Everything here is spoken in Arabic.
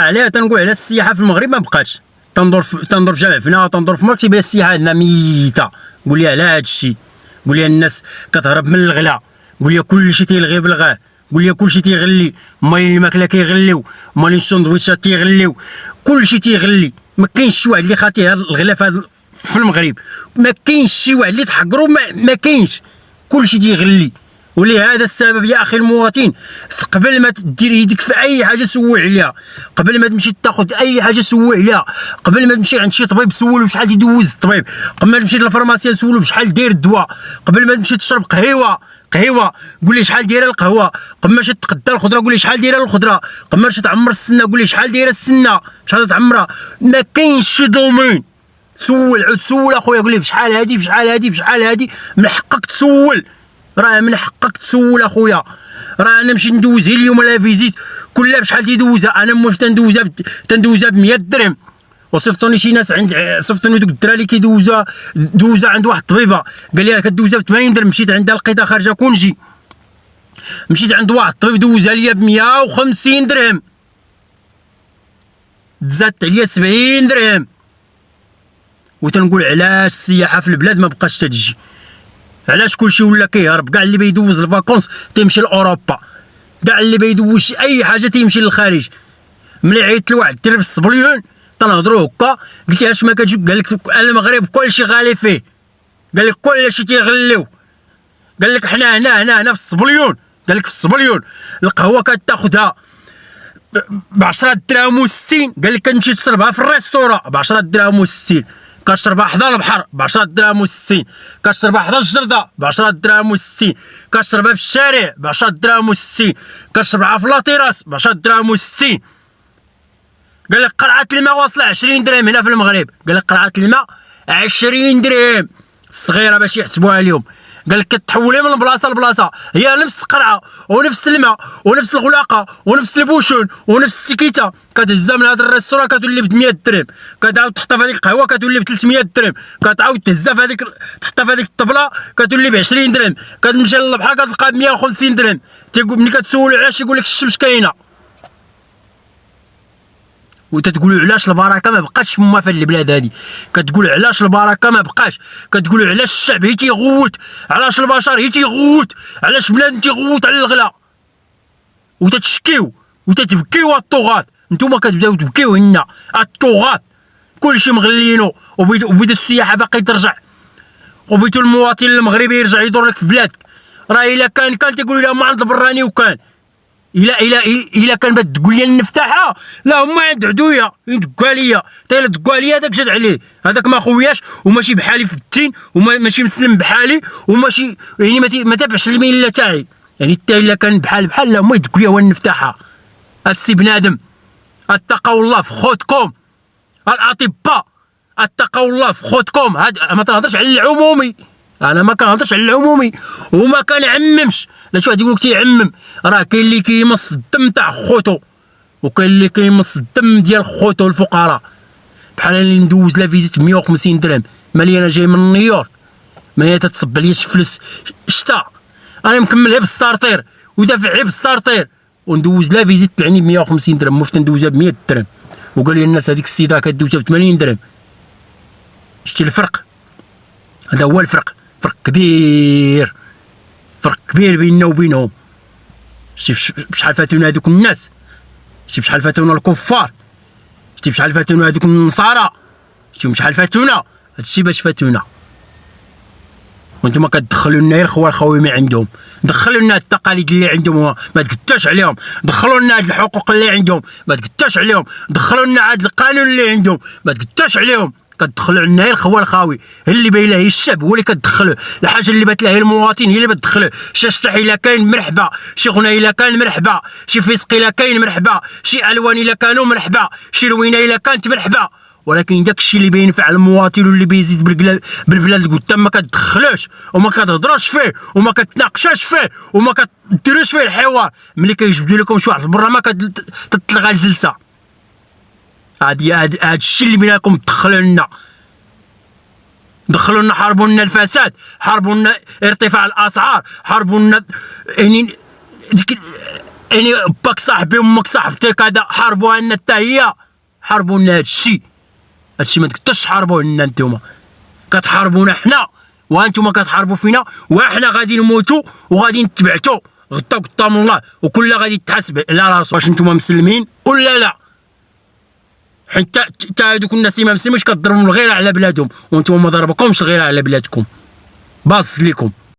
عليها تنقول على السياحه في المغرب ما بقاتش. تنظر في جامع فنا، تنظر في مراكش، تيبان السياحه عندنا ميته. قول لي على هذا الشيء، قول لي الناس كتهرب من الغلا، قول لي كلشي تيلغي بالغاه، قول لي كلشي تيغلي، مالين الماكله كيغليو، مالين السندويشات تيغليو، كلشي تيغلي. ما كاينش شي واحد اللي خاطي هذا الغلا في المغرب، ما كاينش شي واحد اللي تحقرو، ما كاينش، كلشي تيغلي. ولهذا السبب يا اخي المواطن، قبل ما تدير يدك في اي حاجه سول عليها، قبل ما تمشي تاخذ اي حاجه سول عليها، قبل ما تمشي عند شي طبيب سولو شحال يدوز الطبيب، قبل ما تمشي للفارماسيان سولو بشحال داير الدواء، قبل ما تمشي تشرب قهوه قول لي شحال دايره القهوه، قبل ما تقدا الخضره قول لي شحال دايره الخضره، قبل ما تعمر السنه قول لي شحال دايره السنه، شحال تعمرها. ما كاينش شي دومين سول، عود سول اخويا، قول لي بشحال هادي بشحال هادي، من حقك تسول، راه من حقك تسول اخويا. راه انا نمشي ندوز اليوم لا فيزيت كلها بشحال تيدوزها، انا موالف تندوزها ب 100 درهم. وصيفطوني شي ناس صيفطوني دوك الدراري اللي دوزها عند واحد الطبيبه، قال لي كدوزها ب 80 درهم. مشيت عندها لقيتها خارجه كونجي، مشيت عند واحد الطبيب دوزها ليا ب 150 درهم، تزادت عليا 70 درهم. وتنقول علاش السياحه في البلاد ما بقاش تتجي، علاش كلشي ولا كيهرب، كاع اللي بيدوز الفاكونس تيمشي لاوروبا، كاع اللي بيدوز اي حاجه تيمشي للخارج. ملي عيطت لواحد الدري في الصبليون تنهضروا هكا، قلت اش ما كتجي، قال لك المغرب كلشي غالي فيه، قال لك كلشي تيغليو، قال لك حنا هنا في الصبليون، قال لك في الصبليون القهوه كتاخذها ب 10 دراهم و60، قال لك كتمشي تشربها في الريستورا ب 10 دراهم و60، كتشربها حدا البحر ب 10 دراهم و60، كتشربها حدا الجرده ب 10 دراهم و60، كتشربها في الشارع ب 10 دراهم و60، كتشربها في لاطيراس ب 10 دراهم و60. قال لك قرعه الماء واصله 20 درهم هنا في المغرب، قال لك قرعه الماء 20 درهم صغيره باش يحسبوها اليوم، قال لك كتحولي من بلاصه لبلاصه، هي نفس القرعه ونفس الماء ونفس الغلاقه ونفس البوشون ونفس التيكيتا، كتهزها من هذا الريستوران كتولي ب 100 درهم، كتعاود تحطها في هذيك القهوه كتولي ب 300 درهم، كتعاود تهزها في هذيك تحطها في هذيك الطبله كتولي ب 20 درهم، كتمشي للبحر كتلقى ب 150 درهم. تيقول ملي كتسولو علاش يقول لك الشمس كاينه، وتتقولوا علاش البركه ما بقاش فما في البلاد هذه، كتقول علاش البركه ما بقاش، كتقولوا علاش الشعب هي تيغوت، علاش البشر هي تيغوت، علاش بنادم تيغوت على الغلا، وتتشكيو وتتبكيو الطغاة. نتوما كتبداو تبكيو هنا الطغاة، كلشي مغلينو، وبيدو السياحه باقي ترجع، وبيتو المواطن المغربي يرجع يدور لك في بلادك. راه الا كان تيقولوا لهم ما عند البراني، وكان الا كان بغات تقول لي نفتحها، لا هما عند عدويا يدقوا عليا، حتى الا دقوا عليا هذاك جات عليه، هذاك ما خوياش وماشي بحالي في الدين، وماشي مسلم بحالي، وماشي يعني ما تابعش المله تاعي، يعني حتى الا كان بحال لا هما يدقوا ليا وانا نفتحها. السي بنادم اتقوا الله في خوتكم، الاطباء اتقوا الله في خوتكم. هذا ما تنهضرش على العمومي، انا ما كنهضرش على العمومي وما كنعممش. لا شي واحد يقول لك تيعمم، راه كاين اللي كيمص الدم تاع خوتو، وكاين اللي كيمص الدم ديال خوتو الفقراء. بحال اللي ندوز لا فيزيت 150 درهم، مالي انا جاي من نيويورك، مالي تتصب عليا شي فلوس شتا، انا مكملها بستارتير ودافع غير بستارتير، وندوز لا فيزيت طلعني ب 150 درهم، مفت ندوزها ب 100 درهم، وقال لي الناس هذيك السيده كدوزها ب 80 درهم. شتي الفرق؟ هذا هو الفرق، فرق كبير بيننا وبينهم. شتي بشحال فاتونا هذوك الناس، شتي بشحال فاتونا الكفار، شتي بشحال فاتونا هذوك النصارى، شتي بشحال فاتونا، هادشي باش فاتونا. وانتم كتدخلوا لنا الخويمه عندهم، دخلوا لنا التقاليد اللي عندهم ما تقداش عليهم، دخلوا لنا هاد الحقوق اللي عندهم ما تقداش عليهم، دخلوا لنا هاد القانون اللي عندهم ما تقداش عليهم. كتدخلوا عندنا هي الخاوي اللي باين له هي الشعب هو اللي كتدخلوا، الحاجه اللي بات له هي المواطن هي اللي بتدخلوا. شي الشطح الا كاين مرحبا، شي غنى الا كان مرحبا، شي فسق الا كاين مرحبا، شي الوان الا كانوا مرحبا، شي روينه الا كانت مرحبا. ولكن داك الشيء اللي بينفع المواطن واللي بيزيد بالبلاد القدام ما كتدخلوش وما كتهضروش فيه وما كتناقشوش فيه وما كديروش فيه الحوار. ملي كيجبدوا لكم شي واحد برا ما كتطلق الجلسه. هاد الشيء اللي بيناكم تدخلوا لنا، دخلوا لنا، حاربوا لنا الفساد، حاربوا لنا ارتفاع الاسعار، حاربوا لنا يعني ديك يعني باك صاحبي وامك صاحبتك هذا حاربوها لنا حتى هي، حاربوا لنا هادشي ما تقدرش تحاربوه لنا نتوما، كتحاربونا حنا وانتوما كتحاربوا فينا، وحنا غادي نموتوا وغادي نتبعتوا غدا قدام الله، وكل غادي يتحاسب على راسو. واش نتوما مسلمين ولا لا؟ حتى هادوك الناس اللي ما مسلمينش كتضربهم الغيره على بلادهم، وانتوما ما ضربكمش الغيره على بلادكم. باص ليكم.